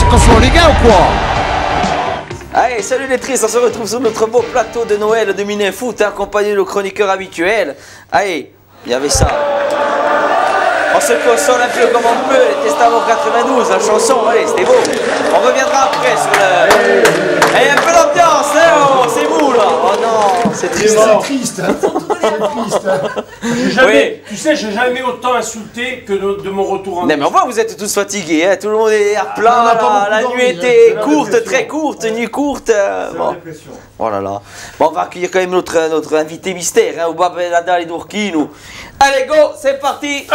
vacances en Ligue 1 ou quoi? Allez, salut les tristes, on se retrouve sur notre beau plateau de Noël de Mini Foot, accompagné de nos chroniqueurs habituels. Allez, il y avait ça. On se console un peu comme on peut, les Testament 92, la chanson, allez, c'était beau. On reviendra après sur le... Allez, un peu d'ambiance, hein, oh, c'est mou là. Oh non, c'est triste. C'est triste, hein. C'est triste. Oui. Tu sais, j'ai jamais autant insulté que de mon retour en Non mais on voit vous êtes tous fatigués, hein. Tout le monde est à plat, la nuit était courte, très courte, nuit courte. Bon. Oh là là. Bon, on va accueillir quand même notre invité mystère, hein, Oubab Nadal et Dourkine. Allez go, c'est parti.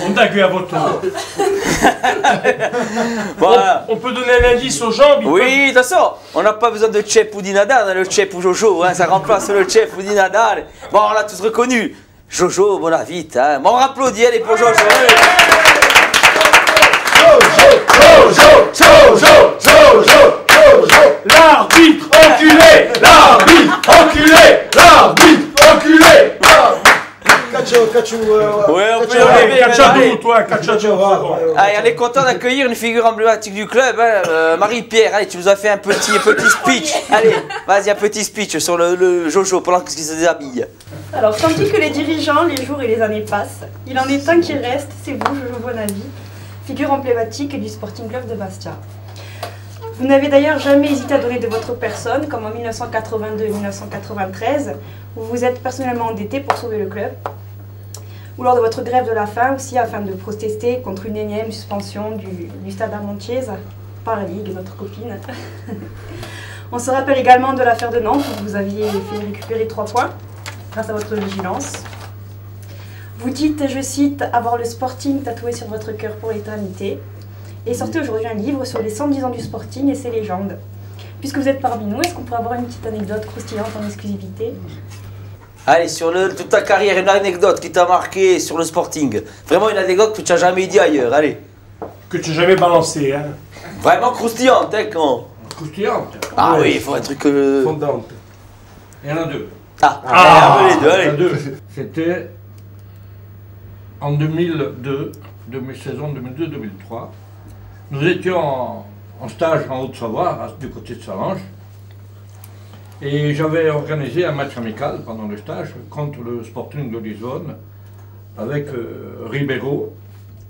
On t'a à votre tour. Voilà. On peut donner un indice aux gens. Oui, de toute façon, on n'a pas besoin de Chep ou Dinadal, on a le Chep ou Jojo, hein, ça remplace le Chep ou Dinadal. Bon, on l'a tous reconnu. Jojo, bon la vite, hein. Bon, on applaudit, allez pour Jojo. L'arbitre enculé. L'arbitre enculé. L'arbitre enculé. Ouais, on peut y Allez, arriver. Cachadou, toi, Cachadou. Allez, on est content d'accueillir une figure emblématique du club, hein, Marie-Pierre. Allez, tu nous as fait un petit speech. Allez, vas-y, un petit speech sur le Jojo pendant qu'il se déshabille. Alors, tandis que les dirigeants, les jours et les années passent, il en est un qui reste, c'est vous, Jojo Bonavi, figure emblématique du Sporting Club de Bastia. Vous n'avez d'ailleurs jamais hésité à donner de votre personne, comme en 1982 et 1993, où vous êtes personnellement endetté pour sauver le club, ou lors de votre grève de la faim aussi, afin de protester contre une énième suspension du stade Armontiez par la Ligue, notre copine. On se rappelle également de l'affaire de Nantes, où vous aviez fait récupérer 3 points, grâce à votre vigilance. Vous dites, je cite, avoir le Sporting tatoué sur votre cœur pour l'éternité. Et sortez aujourd'hui un livre sur les 110 ans du Sporting et ses légendes. Puisque vous êtes parmi nous, est-ce qu'on pourrait avoir une petite anecdote croustillante en exclusivité? Allez, sur toute ta carrière, une anecdote qui t'a marqué sur le Sporting. Vraiment une anecdote que tu n'as jamais dit ailleurs, allez. Que tu n'as jamais balancé, hein. Vraiment croustillante, hein, quand... Croustillante. Ah oui, il faut un truc... Fondante. Il y en a deux. Allez, les deux, allez. Il y en a deux. C'était en 2002, saison 2002-2003. Nous étions en stage en Haute-Savoie, du côté de Salange. Et j'avais organisé un match amical pendant le stage contre le Sporting de Lisbonne avec Ribeiro,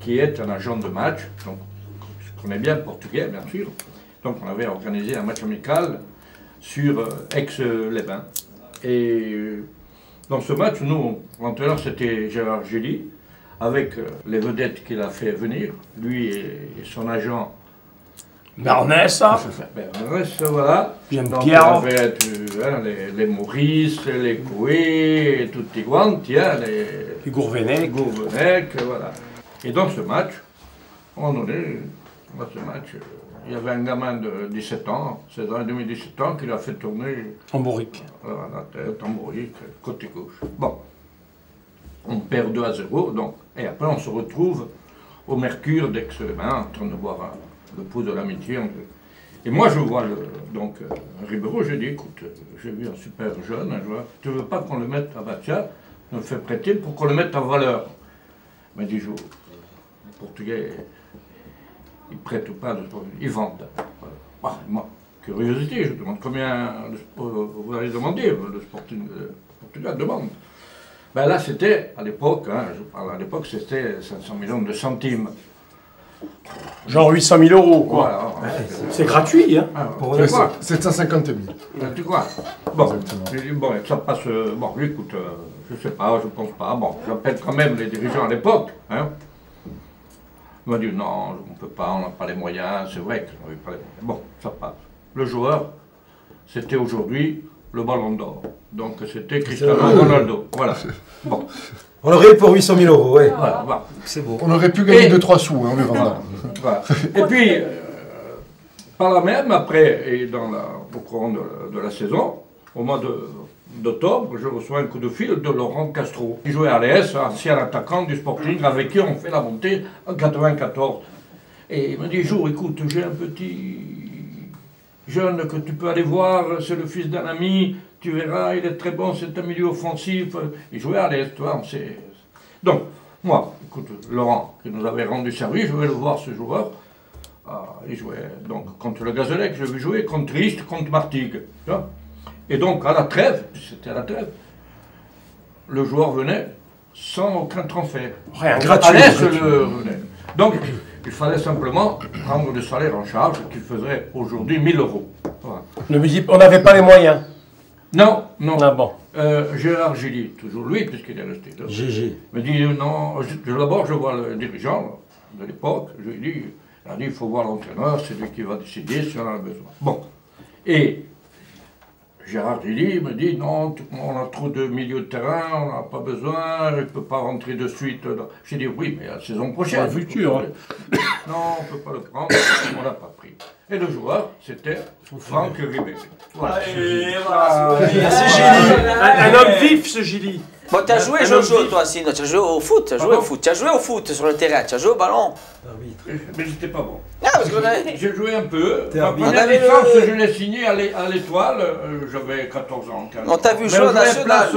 qui est un agent de match, donc je connais bien le portugais bien sûr. Donc on avait organisé un match amical sur Aix-les-Bains. Et dans ce match, nous, l'entraîneur c'était Gérard Gély, avec les vedettes qu'il a fait venir, lui et son agent. Bernès, Bernès, voilà. Donc, il y Pierre. avait les Maurice, les Coué, tout les guantes, les Gourvenec, voilà. Et dans ce match, il y avait un gamin de 17 ans, 16 ans et demi, 17 ans, qui l'a fait tourner Tambouric. la tête, Tambouric, côté gauche. Bon, on perd 2-0, donc, et après on se retrouve au Mercure d'Aix-les-Bains, en train de boire le pot de l'amitié. Et moi je vois Ribeiro, j'ai dit, écoute, j'ai vu un super jeune, un joueur, tu veux pas qu'on le mette à Bastia, on le fait prêter pour qu'on le mette en valeur. Il m'a dit, les Portugais, ils prêtent ou pas, ils vendent. Voilà. Bah, moi, curiosité, je demande combien vous allez demander, le Sporting Portugal demande. Ben là, c'était, à l'époque, je parle à l'époque, c'était 500 millions de centimes. Genre 800 000 euros, quoi. Voilà, c'est gratuit, hein. Pour quoi 750 000. Tu quoi? Bon, j'ai dit, bon, ça passe. Bon, écoute, je sais pas, je pense pas. Bon, j'appelle quand même les dirigeants à l'époque. Hein. Il m'a dit, non, on ne peut pas, on n'a pas les moyens. C'est vrai que n'avais pas les moyens. Bon, ça passe. Le joueur, c'était aujourd'hui le Ballon d'Or. Donc c'était Cristiano Ronaldo. Voilà. Bon. On l'aurait eu pour 800 000 euros, ouais. Voilà, voilà. C'est beau. On aurait pu gagner 2-3 sous en le vendant. Voilà. Et puis, par là même, après, et au courant de la saison, au mois d'octobre, je reçois un coup de fil de Laurent Castro, qui jouait à l'ES, ancien attaquant du Sporting, avec qui on fait la montée en 94. Et il me dit, Jour, écoute, j'ai un petit jeune que tu peux aller voir, c'est le fils d'un ami, tu verras, il est très bon, c'est un milieu offensif. Il jouait à l'Est, tu vois, Donc, moi, écoute, Laurent, qui nous avait rendu service, je vais le voir, ce joueur. Il jouait donc contre le Gazélec, je vais jouer contre Triste, contre Martigues. Tu vois. Et donc, à la trêve, c'était à la trêve, le joueur venait sans aucun transfert. Rien, gratuit. Donc, il fallait simplement prendre le salaire en charge, qui faisait aujourd'hui 1000 €. Voilà. Ne me dis, on n'avait pas les moyens. Non, non. Ah bon. Gérard Gilly, toujours lui, puisqu'il est resté là, GG. me dit non. D'abord, je vois le dirigeant de l'époque. Je lui dis, il faut voir l'entraîneur, c'est lui qui va décider si on en a besoin. Bon. Et Gérard Gilly me dit non, on a trop de milieu de terrain, on n'a pas besoin, il ne peut pas rentrer de suite. J'ai dit oui, mais la saison prochaine. Le futur. Hein. Non, on ne peut pas le prendre, on ne l'a pas pris. Et le joueur, c'était Franck Ribéry. Voilà. C'est Gilly. Un homme vif, ce Gilly. Bon, t'as joué, Jojo, toi, sinon. Tu as joué au foot, tu as joué au foot. Tu as joué au foot sur le terrain, tu as joué au ballon. Mais j'étais pas bon. Ah, parce qu'on a... J'ai joué un peu. T'es Ma arbitre. première On avait licence, le- je l'ai signé à l'Étoile, j'avais 14 ans. 15 ans. On t'a vu Mais jouer on au jouait national.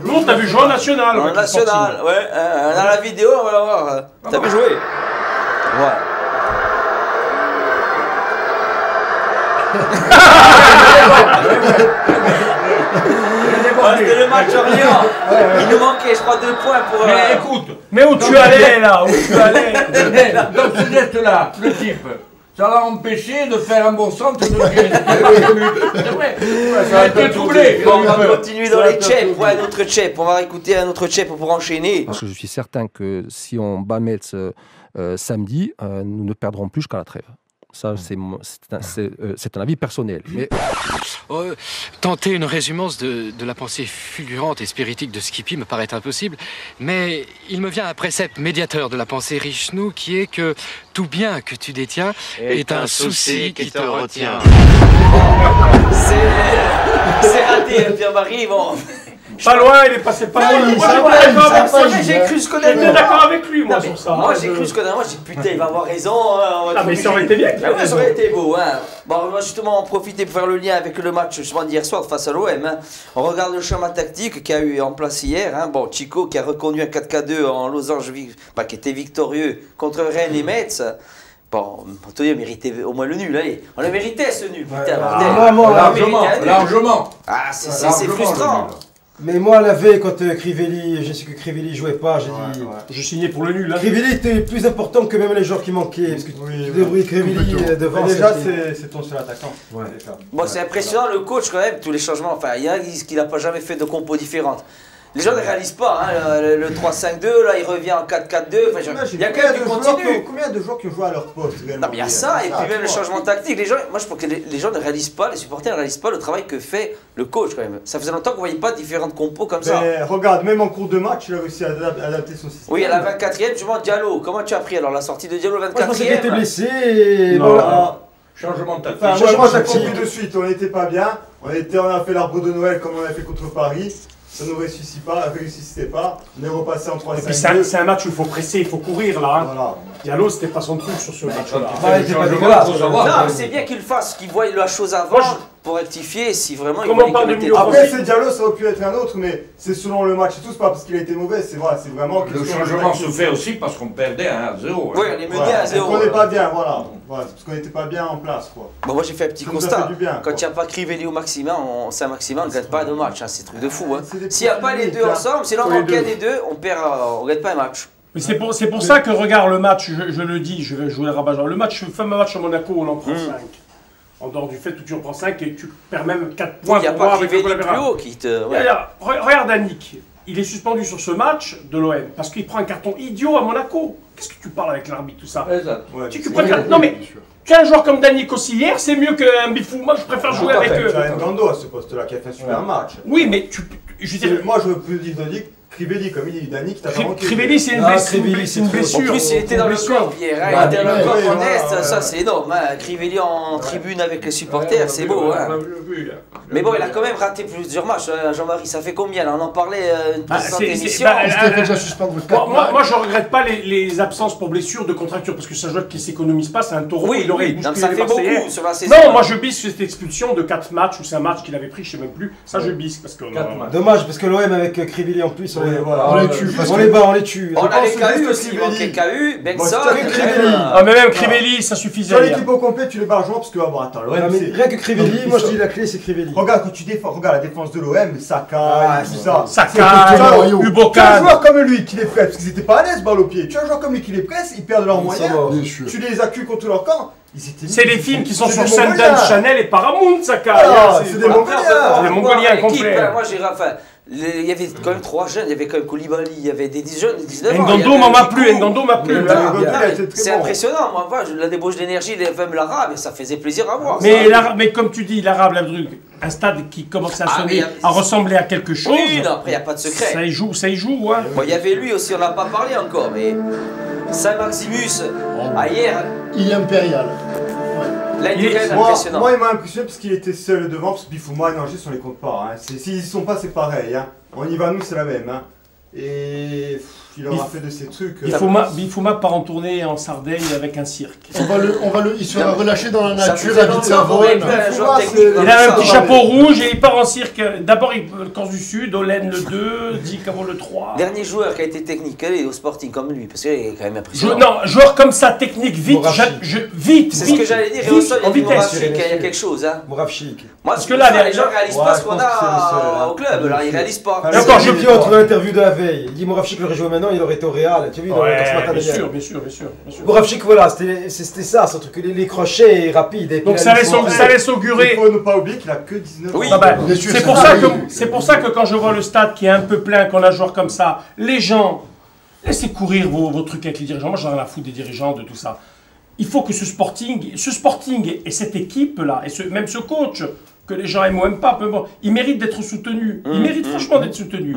Nous, t'as vu jouer en national. En avec le national, Sporting. ouais. On a la vidéo, on va la voir. T'as vu jouer? Ouais. C'était le match Orléans. Il nous manquait, je crois, 2 points pour. Mais écoute, Mais où tu allais, là? Où tu allais? dans ce geste-là, le type, ça l'a empêché de faire un bon centre de C'est vrai, ça a été troublé. Bon, on va continuer dans les checks. Ouais, un autre check. On va écouter un autre check pour enchaîner. Parce que je suis certain que si on bat Metz samedi, nous ne perdrons plus jusqu'à la trêve. Ça, c'est un avis personnel. Mais Tenter une résumance de la pensée fulgurante et spiritique de Skippy me paraît impossible, mais il me vient un précepte médiateur de la pensée Richelieu qui est que tout bien que tu détiens est un souci qui te retient. C'est raté, Pierre-Marie. Bon. Pas loin, il est passé pas loin. Moi, J'ai cru ce qu'on a j'étais d'accord avec lui, moi, sur ça. Moi, j'ai cru ce qu'on a. Moi, j'ai dit putain, il va avoir raison. Ah, mais ça aurait été bien qu'il ait Ah ouais, ça aurait raison. été beau. Hein. Bon, on va justement en profiter pour faire le lien avec le match justement d'hier soir face à l'OM. Hein. On regarde le schéma tactique qui a eu en place hier. Hein. Bon, Chico qui a reconduit un 4-4-2 en losange, qui était victorieux contre Rennes et Metz. Bon, Antonio méritait au moins le nul, allez. On le méritait ce nul, putain, bordel. Largement. Ah, c'est frustrant. Mais moi, la veille, quand Crivelli, je sais que Crivelli jouait pas, j'ai dit. Je signais pour le nul. Hein. Crivelli était plus important que même les joueurs qui manquaient. Parce que tu devrais Crivelli devant. Mais déjà, c'est ton seul attaquant. Ouais. Bon, c'est impressionnant le coach quand même, tous les changements. Enfin, il y en a qui disent qu'il n'a pas jamais fait de compos différentes. Les gens ne réalisent pas, hein, le 3-5-2, là il revient en 4-4-2. Enfin, il y a quand même du continu. Combien de joueurs qui ont joué à leur poste Non, mais il y a ça, et puis même le changement tactique. Les gens, moi je pense que les gens ne réalisent pas, les supporters ne réalisent pas le travail que fait le coach quand même. Ça faisait longtemps qu'on ne voyait pas différentes compos comme ça. Mais regarde, même en cours de match, il a réussi à adapter son système. Oui, à la 24e, justement, Diallo. Comment tu as pris alors la sortie de Diallo Moi, je pensais qu'il était 24e? blessé et Non. voilà. Changement de tactique. Enfin, Changement moi, j'ai tactique. compris de suite, on n'était pas bien. On a fait l'arbre de Noël comme on a fait contre Paris. Ça ne réussissait pas. On est repassé en 3-5-2. Et puis c'est un match où il faut presser, il faut courir là. Hein. Voilà. Diallo, c'était pas son truc sur ce match-là. Ah, il était pas dégueulasse. Non, mais c'est bien qu'il fasse, qu'il voie la chose avant Moi, pour rectifier si vraiment il Comment voit on parle de qu'il milieu était. Après, c'est Diallo, ça aurait pu être un autre, mais c'est selon le match et tout. C'est pas parce qu'il a été mauvais, c'est vrai, c'est vraiment. Le changement se fait aussi parce qu'on perdait 1-0. Oui, on est mené à 0. On n'est pas bien, voilà. Voilà, c'est parce qu'on n'était pas bien en place, quoi. Bon, moi j'ai fait un petit Ça nous a constat. fait du bien, Quand quoi. il n'y a pas Crivelli ou Maximin, Saint-Maximin, on ne gagne pas de match. Hein. C'est un truc de fou. Hein. C'est des S'il n'y a pas les deux petits ensemble, si l'on Faut les manque un deux. des deux, on ne gagne pas un match. Mais c'est pour ça que regarde le match, je le dis, je vais jouer le rabat. Le match, le fameux match à Monaco, on en prend 5. En dehors du fait que tu en prends 5 et tu perds même 4 Il points n'y a pour pas voir avec le Crivelli plus Colabera. haut qui te. Ouais. Regarde Annick, il est suspendu sur ce match de l'OM parce qu'il prend un carton idiot à Monaco. Qu'est-ce que tu parles avec l'arbitre, tout ça? Exact. Ouais. Tu prends un carton- Non mais, tu as un joueur comme Danick aussi hier, c'est mieux qu'un Bifou. Moi je préfère jouer avec eux. Tu as Ngando à ce poste-là qui a fait un super match. Oui, mais je veux dire, Moi, je peux dire Danick, Crivelli, comme il dit, Dani qui t'a pas manqué. Crivelli, c'est une blessure. En plus, il était dans le corps, Pierre. Il était dans le corps en Est, ça c'est énorme. Crivelli en tribune avec les supporters, c'est beau. Mais bon, il a quand même raté plusieurs matchs, Jean-Marie. Ça fait combien là? On en parlait dans cette émission. Moi, je regrette pas les absences pour blessure de contracture, parce que c'est un joueur qui s'économise pas, c'est un taureau. Oui, il aurait donc ça fait beaucoup sur la saison. Non, moi je bise sur cette expulsion de 4 matchs ou 5 matchs qu'il avait pris, je sais même plus. Ça, je bise parce que. Dommage, parce que l'OM avec Crivelli en plus, on les tue. On les bat, on les tue. On a les KU aussi, il manquait KU, Benson, Crivelli. Ah, mais même Crivelli, ça suffisait. Sur l'équipe au complet, tu les bats joueurs parce que, bon, attends, l'OM. Rien que Crivelli, moi je dis la clé, c'est Crivelli. Regarde, quand tu défends, regarde la défense de l'OM, Saka, tout ça. Saka, Tu as un Ubokan. joueur comme lui qui les presse, parce qu'ils étaient pas à l'aise, balle au pied. Tu as un joueur comme lui qui les presse, ils perdent leurs moyens. Tu les accules contre leur camp. C'est les films qui sont sur Sundance Channel et Paramount, Saka. C'est des Mongoliens. C'est des Mongoliens complets. Moi j'ai il y avait quand même 3 jeunes, il y avait quand même Koulibaly, il y avait des jeunes de 19 ans. N'Gando m'en m'a plu, N'Gando m'a plu. C'est impressionnant, moi, la débauche d'énergie, même l'arabe, ça faisait plaisir à voir. Mais comme tu dis, l'arabe, un stade qui commence à sonner, à ressembler à quelque chose. Oui, non, après il n'y a pas de secret. Ça y joue, ouais. Bon, il y avait lui aussi, on n'a pas parlé encore, mais Saint-Maximus, hier. Il est impérial. Là, il est quand même impressionnant. Moi, il m'a impressionné parce qu'il était seul devant, parce que Bifouma et Angers, on les compte pas. S'ils y sont pas, c'est pareil. On y va, nous, c'est la même. Et il aura fait de ces trucs. Bifouma part en tournée en Sardaigne avec un cirque. Il sera relâché dans la nature, à Savone. Il a un petit chapeau rouge et il part en cirque. D'abord, le Corse du Sud, Olène le 2, Dicamo le 3. Dernier joueur qui a été technique, quel est au Sporting comme lui? Parce qu'il est quand même impressionnant. Non, joueur comme ça, technique, vite, vite. C'est ce que j'allais dire. Et au sol, il y a quelque chose. Moravchik. Parce que là, les gens ne réalisent pas ce qu'on a au club. Là, ils ne réalisent pas. D'accord, j'ai vu entre l'interview de la veille. Il dit Moravchik l'aurait joué maintenant, il aurait été au Real. Tu as vu, bien sûr. Moravchik, voilà, c'était ça, surtout que les crochets rapides. Donc ça laisse augurer. Il faut ne pas oublier qu'il a que 19 ans. Oui, c'est pour ça que quand je vois le stade qui est un peu plein, qu'on a un joueur comme ça, les gens, laissez courir vos trucs avec les dirigeants. Moi, j'en ai rien à foutre des dirigeants, de tout ça. Il faut que ce sporting et cette équipe-là, et même ce coach, que les gens aiment ou aiment pas, il mérite d'être soutenu. Il mérite franchement d'être soutenu.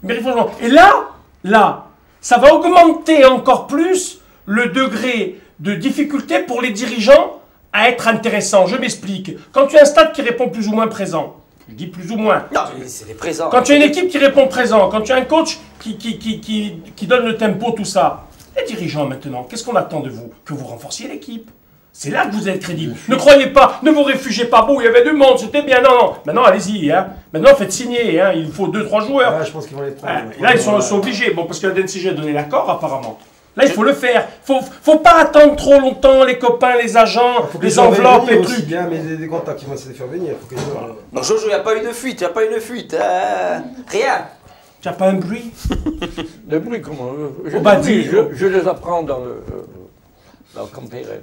Il mérite franchement. Et là, ça va augmenter encore plus le degré de difficulté pour les dirigeants à être intéressants. Je m'explique. Quand tu as un stade qui répond plus ou moins présent, je dis plus ou moins. Non, mais c'est des présents. Quand tu as une équipe qui répond présent, quand tu as un coach qui donne le tempo, tout ça, les dirigeants maintenant, qu'est-ce qu'on attend de vous? Que vous renforciez l'équipe. C'est là que vous êtes crédible. Ne croyez pas, ne vous réfugiez pas. Bon, il y avait du monde, c'était bien. Non. Maintenant, allez-y. Maintenant, faites signer. Il faut 2-3 joueurs. Je pense qu'ils vont les prendre. Là, ils sont obligés. Bon, parce que la DNCG a donné l'accord, apparemment. Là, il faut le faire. Faut pas attendre trop longtemps, les copains, les agents, les enveloppes, les trucs. Bien, mais des contacts qui vont essayer de faire venir. Non, Jojo, il n'y a pas eu de fuite. Rien. Tu n'as pas un bruit? Le bruit, comment? Je les apprends dans le campéret.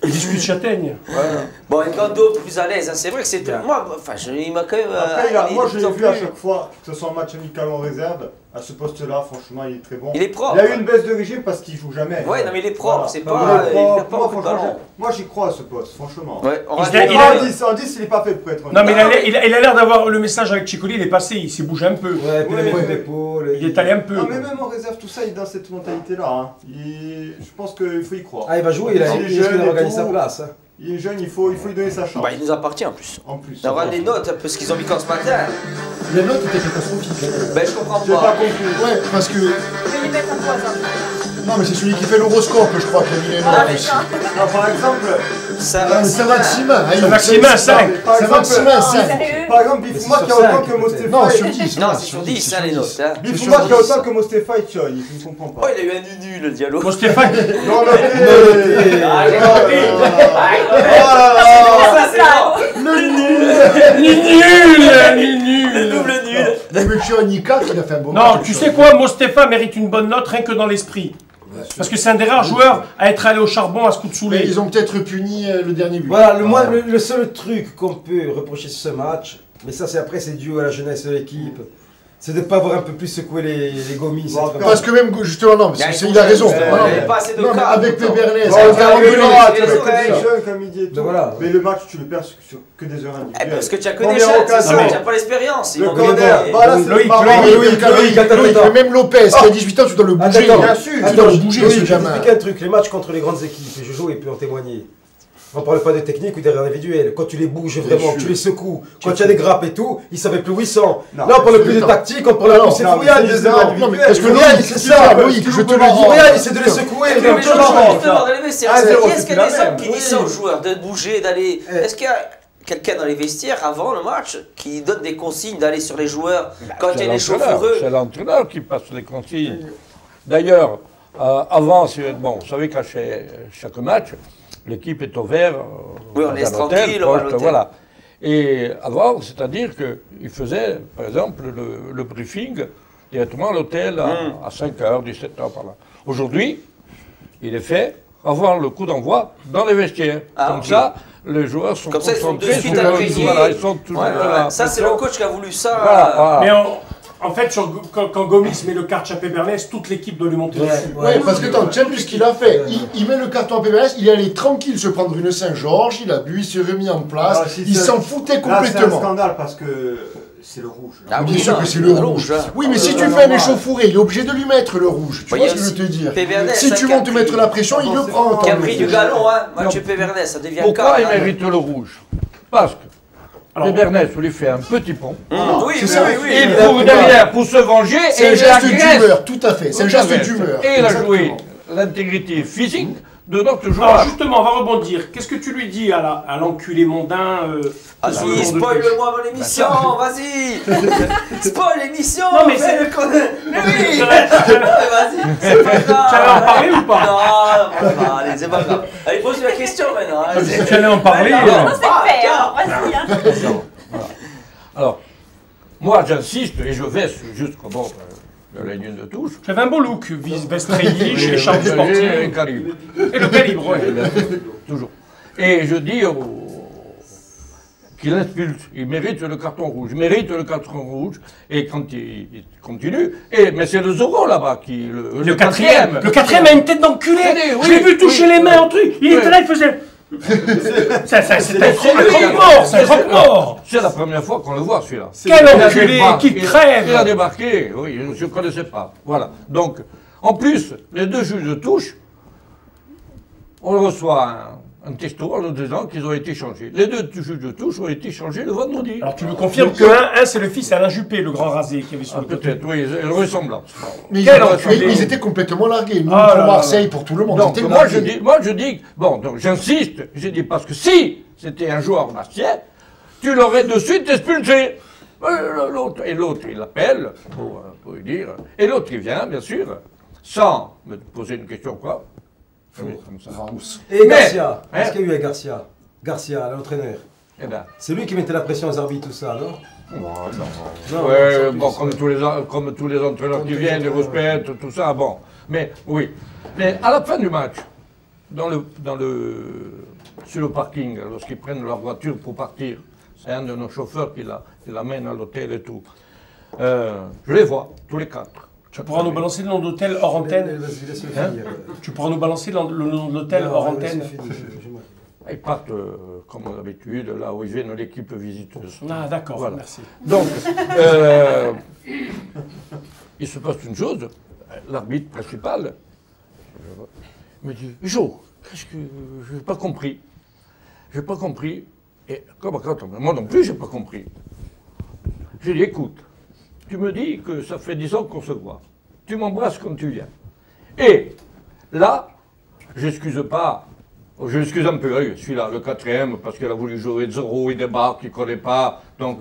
Il discute châtaigne. Bon, N'Gando plus à l'aise. C'est vrai que c'était. Moi, il m'a quand même. Après, moi, je l'ai vu à chaque fois, que ce soit en match amical ou en réserve. À ce poste-là, franchement, il est très bon. Il est propre. Il y a eu une baisse de régime parce qu'il joue jamais. Ouais, non, mais il est propre. Voilà. C'est pas. Il n'a pas beaucoup de ballon. Moi, j'y crois à ce poste, franchement. Ouais, en 10, il n'est pas fait pour être. Non, mais il a l'air d'avoir le message avec Chicoli, il est passé, il s'est bougé un peu. Ouais, puis il est allé un peu. Non, mais même en réserve, tout ça, il est dans cette mentalité-là. Je pense qu'il faut y croire. Ah, il va jouer, il a organisé sa place. Il est jeune, il faut lui donner sa chance. Bah, il nous appartient en plus. En plus. On aura des notes, parce qu'ils ont mis quand ce matin. Les notes étaient catastrophiques. Ben, je comprends J'ai pas pas. compris. Ouais, parce que. Je vais les mettre un peu hasard. Non, mais c'est celui qui fait l'horoscope, je crois, qui a mis les notes aussi. Non, par exemple. Saint-Maximin. Saint-Maximin, 5. Saint-Maximin, 5. Par exemple, Bifouma qui a autant que Mostefa. Non, sur 10. Non, c'est sur 10, les notes. Bifouma qui a autant que Mostefa et Tchoy. Je ne comprends pas. Oh, il a eu un nul, le dialogue. Bon, Stéphane. Non, j'ai compris. Ça, c'est bon. Le double nul. Le Tchoy 4, il a fait un bon match. Non, tu sais quoi, Mostefa mérite une bonne note rien que dans l'esprit. Parce que c'est un des rares joueurs à être allé au charbon à ce coup de soulet. Ils ont peut-être puni le dernier but. Voilà, le seul truc qu'on peut reprocher sur ce match, mais ça c'est après, c'est dû à la jeunesse de l'équipe. C'est de ne pas avoir un peu plus secoué les gomis. Parce que même, justement, non, il a raison. Avec Pébernet, mais le match, tu le perds sur que des heures individuelles. Parce que tu as que des jeunes, tu n'as pas l'expérience. Même Lopez, qui a 18 ans, tu dois le bouger. Tu dois le bouger, ce gamin. Je t'explique un truc, les matchs contre les grandes équipes, et Jojo peut en témoigner. On ne parle pas de technique ou d'erreur individuelle. Quand tu les bouges vraiment, tu les secoues, quand il y a des grappes et tout, ils ne savaient plus où ils sont. Là, on parle plus de tactique, on parle plus de Fourian. Parce que Loïc, c'est ça, Loïc, je te le dis. Fourian, il essaie de les secouer. Est-ce qu'il y a des hommes qui disent ça aux joueurs, de bouger, d'aller. Est-ce qu'il y a quelqu'un dans les vestiaires avant le match qui donne des consignes d'aller sur les joueurs quand il y a des chauffoureux? C'est l'entraîneur qui passe les consignes. D'ailleurs, avant, bon, vous savez qu'à chaque match, l'équipe est au vert. Oui, on est tranquille, voilà. Et avant, c'est-à-dire qu'il faisait, par exemple, le briefing directement à l'hôtel à 5h, 17h par là. Aujourd'hui, il est fait avant le coup d'envoi dans les vestiaires. Comme ça, les joueurs sont concentrés sur leur vie. Voilà, ils sont toujours là. Ça, c'est le coach qui a voulu ça. Mais en fait, quand Gomis met le kart à Pébernes, toute l'équipe doit lui monter dessus. Oui, parce que tiens plus ce qu'il a fait. Il met le carton à Pébernes, il est allé tranquille se prendre une Saint-Georges, il a bu, il s'est remis en place, il s'en foutait complètement. C'est un scandale parce que c'est le rouge. Bien sûr que c'est le rouge. Oui, mais si tu fais un échauffouré, il est obligé de lui mettre le rouge. Tu vois ce que je veux te dire? Si tu montes mettre la pression, il le prend. Qui a pris du galon, hein, Mathieu Pébernes, ça devient pourquoi il mérite le rouge? Parce que Pébernes lui fait un petit pont. Oui. Il court derrière pour se venger. C'est un geste d'humeur, tout à fait. C'est un geste d'humeur. Et il a joué l'intégrité physique de notre joueur. Alors justement, on va rebondir. Qu'est-ce que tu lui dis à l'enculé mondain Vas-y, spoil-moi mon émission, vas-y. Spoil l'émission. Non mais c'est le oui. Vas-y, c'est pas grave. Tu allais en parler ou pas? Non, allez, c'est pas grave. Allez, pose la question maintenant. Tu allais en parler? Non, c'est fait, vas-y. Alors, moi j'insiste et je vais jusqu'au bord de la ligne de touche. J'avais un beau look, veste riche, écharpe sportive. Et calibre. Et le calibre, oui. Toujours. Et je dis qu'il expulse, il mérite le carton rouge, et quand il continue, mais c'est le Zorro là-bas qui... Le quatrième a une tête d'enculé. Je l'ai vu toucher les mains en truc, il était là, il faisait... C'est un croque-mort, C'est la première fois qu'on le voit celui-là. Quel enculé qui crève. Il a débarqué, oui, je ne connaissais pas. Voilà. Donc, en plus, les deux juges de touche, on reçoit un texto en nous disant qu'ils ont été changés. Les deux juges de touche ont été changés le vendredi. Alors tu me confirmes que un c'est le fils Alain Juppé, le grand rasé qui avait sur le côté. Peut-être, oui, une ressemblance. Mais ils étaient complètement largués. Nous, pour Marseille, pour tout le monde. Donc, moi je dis, bon, donc j'insiste, j'ai dit parce que si c'était un joueur marseillais, tu l'aurais de suite expulsé. Et l'autre, il l'appelle pour lui dire. Et l'autre, il vient, bien sûr, sans me poser une question, quoi. Comme ça. Et Garcia, qu'est-ce qu'il y a eu à Garcia, l'entraîneur? C'est lui qui mettait la pression aux arbitres, tout ça, non? Non, bon, comme tous les entraîneurs qui viennent, ils respectent, tout ça, bon. Mais oui. Mais à la fin du match, sur le parking, lorsqu'ils prennent leur voiture pour partir, c'est un de nos chauffeurs qui l'amène à l'hôtel et tout. Je les vois, tous les quatre. Tu pourras nous balancer le nom d'hôtel hors antenne? Tu pourras nous balancer le nom de l'hôtel hors antenne? Ils partent, comme d'habitude, là où ils viennent l'équipe visiteuse. Ah d'accord, voilà. Merci. Donc, il se passe une chose, l'arbitre principal me dit « Jo, qu'est-ce que... je n'ai pas compris. Je n'ai pas compris. » Et comme moi non plus, je n'ai pas compris. J'ai dit « Écoute, tu me dis que ça fait 10 ans qu'on se voit. Tu m'embrasses quand tu viens. Et là, j'excuse pas, je l'excuse un peu, celui-là, le quatrième, parce qu'il a voulu jouer de Zorro, il débarque, il ne connaît pas, donc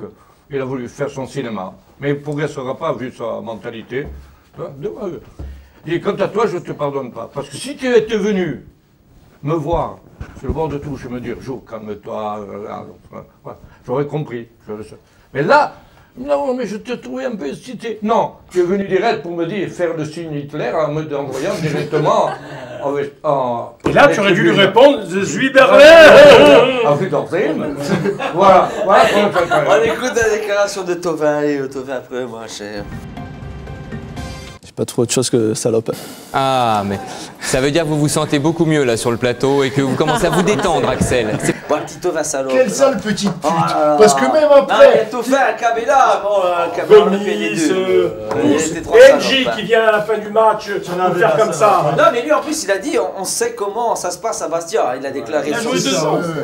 il a voulu faire son cinéma. Mais il ne progressera pas vu sa mentalité. Il dit, quant à toi, je ne te pardonne pas. Parce que si tu étais venu me voir sur le bord de touche et me dire, Jo, calme-toi, j'aurais compris. Mais là, Non, mais je te trouvais un peu excité. Non, tu es venu direct pour me dire faire le signe Hitler en me envoyant directement Et là, tu aurais dû lui répondre « Je suis Berlin !» En fait, voilà. On écoute la déclaration de Thauvin. Allez, Thauvin, après, moi, cher. Pas trop autre chose que salope. Ah, mais ça veut dire que vous vous sentez beaucoup mieux là sur le plateau et que vous commencez à vous détendre, Axel. Bon, petit Thauvin salope. Quelle sale petite pute. Parce que même après. Thauvin, Kabela, bon, Kabela, on a fait les deux. NJ qui vient à la fin du match pour faire comme ça. Non, mais lui en plus, il a dit on sait comment ça se passe à Bastia. Il a déclaré sur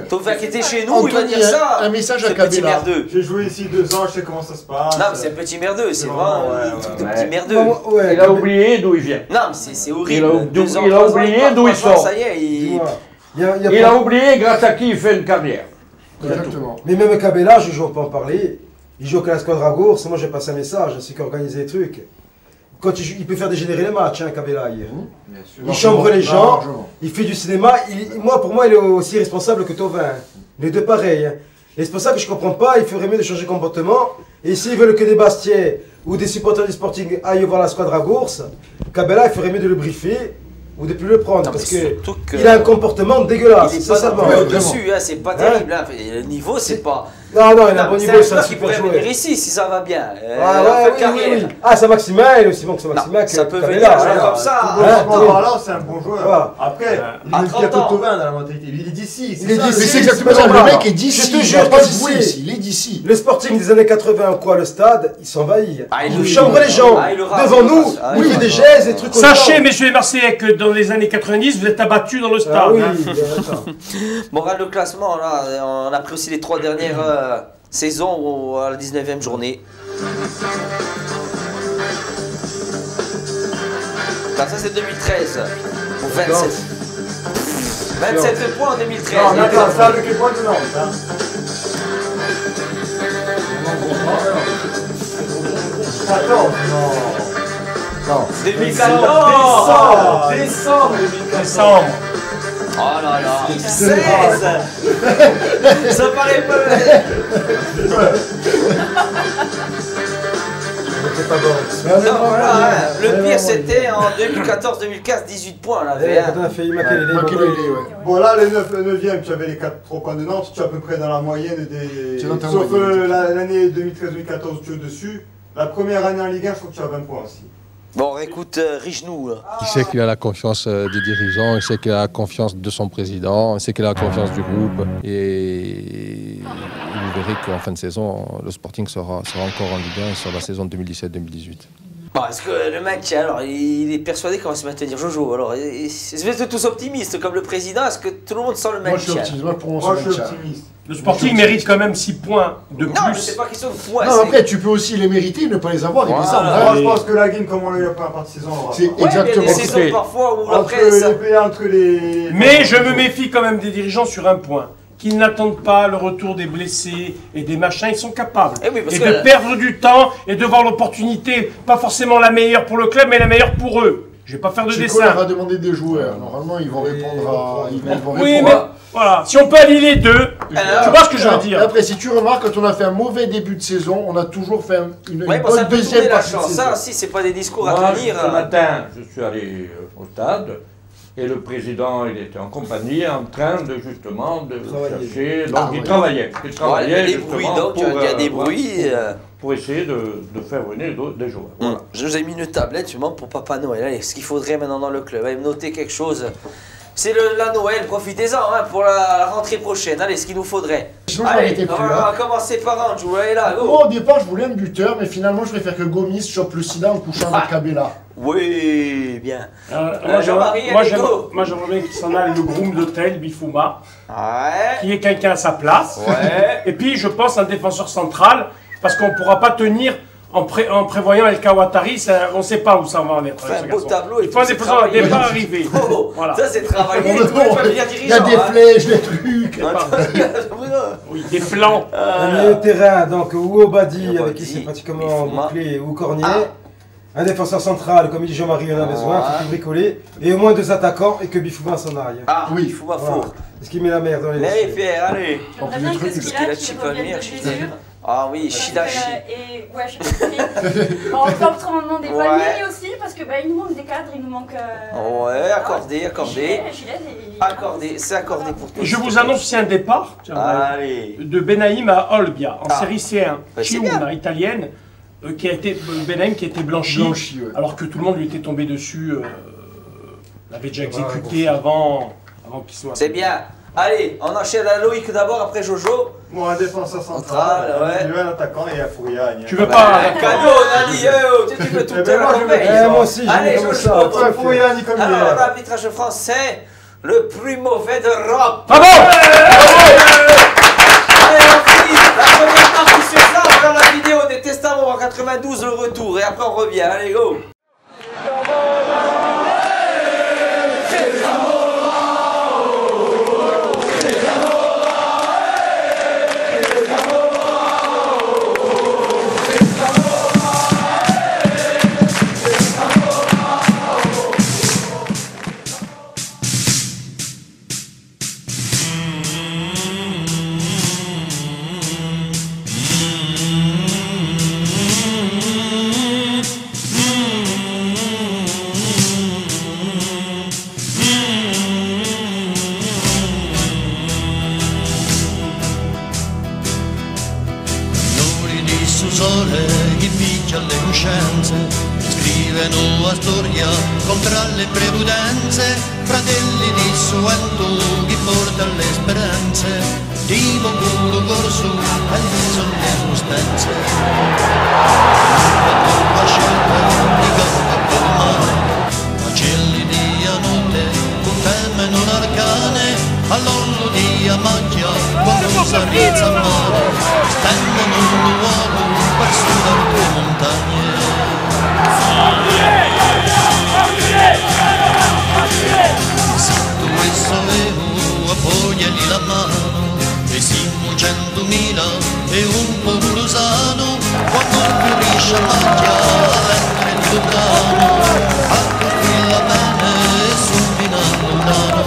Thauvin qui était chez nous, il va dire ça. Un message à Kabela. J'ai joué ici 2 ans, je sais comment ça se passe. Non, mais c'est un petit merdeux, c'est vraiment un truc de petit merdeux. Il a oublié d'où il vient. Non, mais c'est horrible. Il a oublié d'où il sort. Ça y est, il a oublié grâce à qui il fait une carrière. Exactement. Mais même Kabela, on peut en parler. Il joue à la Squadra Gours. Moi, j'ai passé un message, c'est qu'il organise des trucs. Quand il peut faire dégénérer les matchs, Kabela. Il chambre les gens, il fait du cinéma. Pour moi, il est aussi responsable que Thauvin. Les deux pareils. Et c'est pour ça que je ne comprends pas. Il ferait mieux de changer de comportement. Et s'ils veulent que des Bastiais ou des supporters du Sporting aillent voir la Squadra Gours, Kabela, il ferait mieux de le briefer ou de plus le prendre. Non, parce qu'il a un comportement dégueulasse. Il est pas dessus, c'est pas terrible. Le niveau, c'est pas. Non, il a un bon niveau, c'est un super joueur. Il pourrait venir ici si ça va bien. Oui. Ah, c'est Maximin, il est aussi bon que c'est Maximin. Ça peut venir comme ça. C'est un bon joueur. Après, il est un peu Thauvin dans la mentalité. Il est d'ici. Il est d'ici, c'est exactement ça. Le mec est d'ici. Je te jure, pas d'ici. Il est d'ici. Le Sporting des années 80, le stade, il s'envahit. Il chambre les gens. Devant nous, il fait des gestes, des trucs. Sachez, messieurs les Marseillais, que dans les années 90, vous êtes abattus dans le stade. Moral de classement, là, on a pris aussi les 3 dernières saisons à la 19e journée. Ça c'est 2013. Pour 27. 27 points en 2013. Non, attends, ça avec les points de Nantes. 14, non. 2014. Décembre. Oh là là, 16. Ça paraît pas. Pas bon. Non, voilà, le pire c'était en 2014-2015, 18 points. On avait Bon, là, le 9e, tu avais les 3 points de Nantes, tu es à peu près dans la moyenne des. Sauf l'année 2013-2014, tu es dessus. La première année en Ligue 1, je crois que tu as 20 points aussi. Bon, écoute, Richnou. Il sait qu'il a la confiance des dirigeants, il sait qu'il a la confiance de son président, il sait qu'il a la confiance du groupe. Et vous verrez qu'en fin de saison, le Sporting sera encore en Ligue 1 sur la saison 2017-2018. Bon, est-ce que le mec, alors, il est persuadé qu'on va se maintenir Jojo? Alors, vous êtes tous optimistes comme le président, est-ce que tout le monde sent le maintien? Moi, je suis optimiste. Moi, je suis optimiste. Le Sporting mérite quand même 6 points de plus. Non, mais c'est pas question de points. Non, après, tu peux aussi les mériter, ne pas les avoir. Moi, je pense que la game, comme on l'a eu la première partie de saison, c'est exactement ça. Il y a des saisons parfois où la presse. Mais je me méfie quand même des dirigeants sur un point. Qu'ils n'attendent pas le retour des blessés et des machins, ils sont capables. Et de perdre du temps et de voir l'opportunité, pas forcément la meilleure pour le club, mais la meilleure pour eux. Je vais pas faire de dessin. On va demander des joueurs. Normalement, ils vont répondre à. Oui, mais voilà. Si on peut allier les deux, tu vois ce que je veux dire. Après, si tu remarques, quand on a fait un mauvais début de saison, on a toujours fait une bonne deuxième partie de saison. Ça aussi, c'est pas des discours à tenir. Ce matin, je suis allé au stade. Et le président, il était en compagnie, en train de justement de chercher. Donc il travaillait. Il travaillait justement il y a des bruits. Pour essayer de faire venir des joueurs. Voilà. Je vous ai mis une tablette justement pour Papa Noël. Allez, ce qu'il faudrait maintenant dans le club. Allez, notez quelque chose. C'est la Noël, profitez-en pour la rentrée prochaine. Allez, ce qu'il nous faudrait. Allez, on va commencer par Andrew. Allez là, go. Moi, au départ, je voulais un buteur, mais finalement, je préfère que Gomis chope le sida en couchant avec Kabela. Oui, bien. Moi, j'aimerais bien qu'il s'en aille le groom d'hôtel, Bifouma. Qui est quelqu'un à sa place. Et puis, je pense un défenseur central, parce qu'on ne pourra pas tenir en prévoyant El Kawatari, on ne sait pas où ça va en être. Un beau tableau. Il faut un défenseur qui n'est pas arrivé. Voilà. Ça, c'est travaillé. Il y a des flèches, des trucs. Oui, des plans. Un milieu de terrain, donc ou Obadi, avec qui c'est pratiquement bouclé, ou Cornier. Un défenseur central, comme dit Jean-Marie, on a besoin, il faut tout bricoler. Et au moins 2 attaquants et que Bifouma s'en aille. Ah oui, Bifouma fort. Parce qu'il met la merde dans les Allez, Pierre, allez. J'aimerais bien que Skillat revienne de blessure. Ah oui, Shidashi. Et ouais, je sais pas. On peut autrement des paniers aussi, parce que il nous manque des cadres, il nous manque. Ouais, accordé. Accordé, c'est accordé pour tous. Je vous annonce aussi un départ de Benaïm à Olbia, en série C1. Chiuna, italienne, qui a été Benaïm qui a été blanchi, alors que tout le monde lui était tombé dessus. L'avait déjà exécuté avant qu'il soit. C'est bien. Allez, on enchaîne à Loïc d'abord, après Jojo. Moi, un défenseur central, un attaquant et un Fouria. Tu veux pas un cadeau, Nani, tu veux tout le moi aussi, allez, Jojo, Fouria, ni comme alors, l'arbitrage français, le plus mauvais d'Europe. Bravo. Allez, on finit la première partie sur ça, on regarde la vidéo des Testaments en 92, le retour, et après on revient. Allez, go. Scrivono a storia contro le premudenze, fratelli di suento chi porta le speranze, tipo puro corso alle circostanze. La scelta di campo per mare, macelli di notte, con teme non arcane, all'orlo di macchia, con salvezza a mare, stendono un uomo per sudare le montagne. Se tu sapevo appoggiali la mano e siamo 100.000 e un po' brusano quando finisce la macchia l'entra il tuo brano a colpirla bene e subito lontano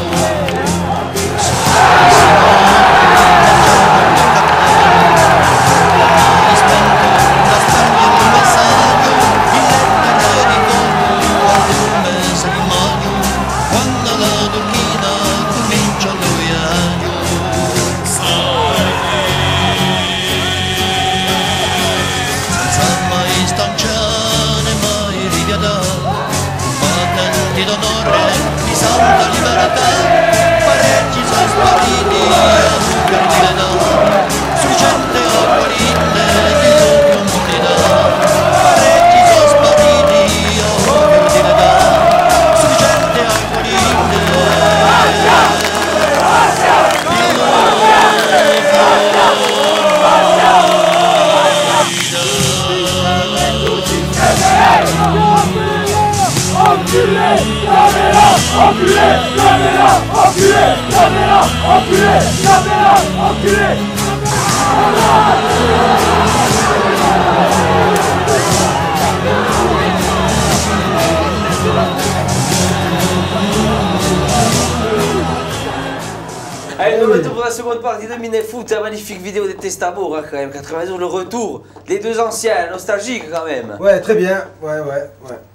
Allez, de retour pour la seconde partie de Minefoot, la magnifique vidéo des Testamour, quand même, 92, le retour, les deux anciens, nostalgiques quand même. Ouais, très bien, ouais.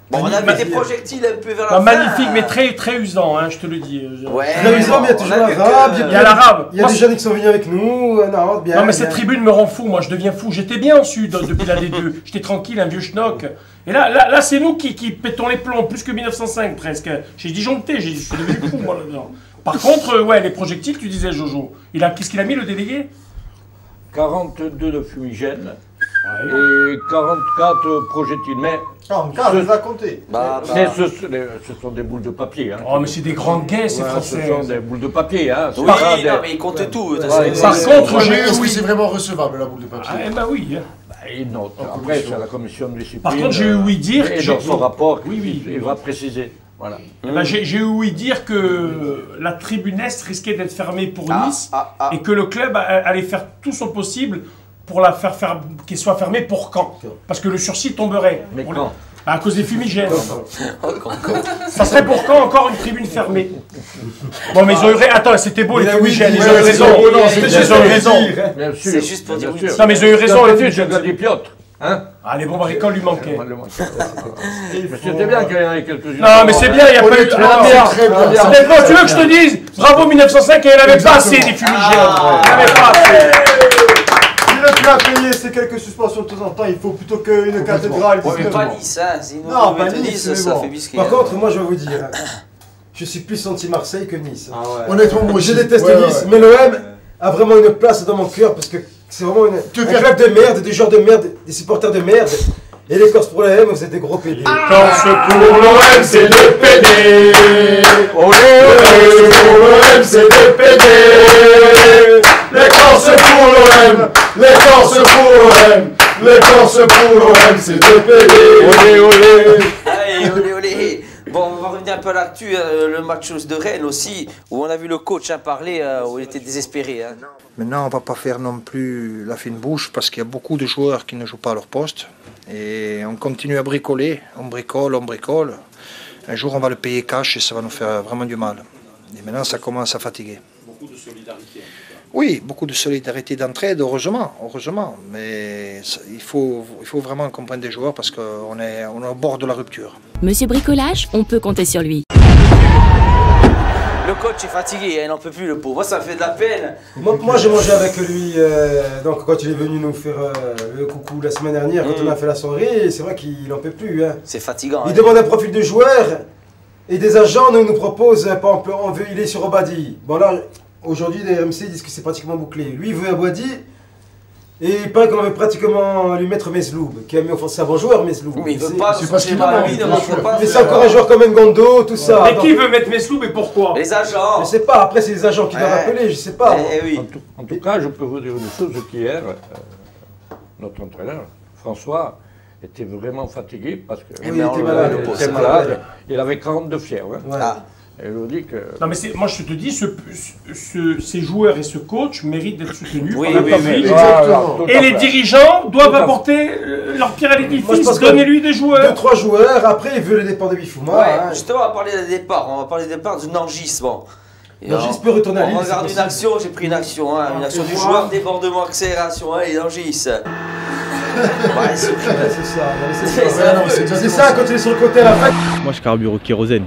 Bon, on a mis des projectiles un peu vers la fin. Magnifique, mais très usant, hein, je te le dis. Ouais. Très usant, mais il y a toujours l'arabe. Il y a l'arabe. Il y a des jeunes qui sont venus avec nous. Non, bien. Non, mais cette tribune me rend fou, moi je deviens fou. J'étais bien en sud depuis la D2. J'étais tranquille, un vieux schnock. Et là c'est nous qui pétons les plombs, plus que 1905 presque. J'ai disjoncté, je suis devenu fou moi là-dedans. Par contre, ouais, les projectiles, tu disais Jojo. Qu'est-ce qu'il a mis le délégué? 42 de fumigène et 44 projectiles. Mais 44, on les a comptés. Mais ce sont des boules de papier. Hein. Oh, mais c'est des grandes gains, ces Français. Ce sont des boules de papier. Hein. Oui, non, mais ils comptent tout. Par contre, est-ce que c'est vraiment recevable la boule de papier? Ah, bah oui. Il note. Après, c'est à la commission de discipline. Par contre, j'ai eu ouï dire. Et dans son rapport, il va préciser. Voilà. J'ai ouï dire que la tribune Est risquait d'être fermée pour Nice et que le club allait faire tout son possible pour la faire qu'elle soit fermée pour Caen. Parce que le sursis tomberait. Mais quand À cause des fumigènes. Ça serait pour quand encore une tribune fermée? Bon, mais ils ont eu raison. Attends, c'était beau les fumigènes, ils ont eu raison. Ils ont eu raison. C'est juste pour dire oui. Non, mais ils ont eu raison les fumigènes. Je dis Piotr. Hein? Ah, les bombes à récolte lui manquaient. Mais c'était bien qu'il y en ait quelques-uns. Non, mais c'est bien, il n'y a pas eu de. Honnêtement, tu veux que je te dise, bravo 1905, il n'avait pas assez des fumigènes. Il n'avait pas assez. Si le club a payé ces quelques suspensions de temps en temps, il faut plutôt qu'une cathédrale. Ouais, mais pas Nice, hein. Non, pas Nice, ça fait biscuit. Par contre, moi je vais vous dire, je suis plus anti-Marseille que Nice. Honnêtement, moi je déteste Nice, mais l'OM a vraiment une place dans mon cœur parce que c'est vraiment un club de merde, des joueurs de merde, des supporters de merde. Et les Corses pour l'OM, vous êtes des gros pédés. Corse pour l'OM, c'est des pédés. Olé, pour l'OM, c'est des pédés. Les Corses pour l'OM, les Corses pour l'OM, les Corses pour l'OM, c'est des pédés. Olé, olé. Allez, olé, olé. Bon, on va revenir un peu à l'actu, le match de Rennes aussi, où on a vu le coach parler, où il était désespéré. Hein. Maintenant, on ne va pas faire non plus la fine bouche parce qu'il y a beaucoup de joueurs qui ne jouent pas à leur poste. Et on continue à bricoler, on bricole, on bricole. Un jour, on va le payer cash et ça va nous faire vraiment du mal. Et maintenant, ça commence à fatiguer. Beaucoup de solidarité. Oui, beaucoup de solidarité d'entraide, heureusement. Mais il faut vraiment qu'on prenne des joueurs parce qu'on est au bord de la rupture. Monsieur Bricolage, on peut compter sur lui. Le coach est fatigué, il n'en peut plus le pauvre. Moi ça me fait de la peine. Moi j'ai mangé avec lui donc quand il est venu nous faire le coucou la semaine dernière, quand on a fait la soirée, c'est vrai qu'il n'en peut plus. Hein. C'est fatigant. Il demande un profil de joueur et des agents nous proposent, par exemple, il est sur Obadi. Bon là, aujourd'hui les RMC disent que c'est pratiquement bouclé. Lui il veut Obadi. Et il paraît qu'on veut pratiquement lui mettre Mesloub, qui a mis offensé un bon joueur, Mesloub. Mais il veut pas, c'est parce qu'il a envie, mais c'est encore un joueur comme Ngondo, tout ça. Mais qui veut mettre Mesloub et pourquoi? Les agents. Je sais pas, après c'est les agents qui doivent appeler, je sais pas. Oui. En tout cas, je peux vous dire une chose, qu'hier, notre entraîneur, François, était vraiment fatigué parce qu'il était malade. Il avait 42 fièvre. Hein. Ah. Et je vous dis que... Non mais moi je te dis, ces joueurs et ce coach méritent d'être soutenus par le public. Et les dirigeants doivent apporter leur pierre à l'édifice, donnez-lui des joueurs. 2-3 joueurs, après il veut le départ de Bifouma. Ouais, justement on va parler des départs, on va parler des départs du Nangis. Bon. Nangis peut retourner à Lille. On regarde une action, j'ai pris une action, une action du joueur, débordement, accélération, et Nangis. Ouais, c'est ça. C'est ça quand il est sur le côté à la fin. Moi je carbure au kérosène.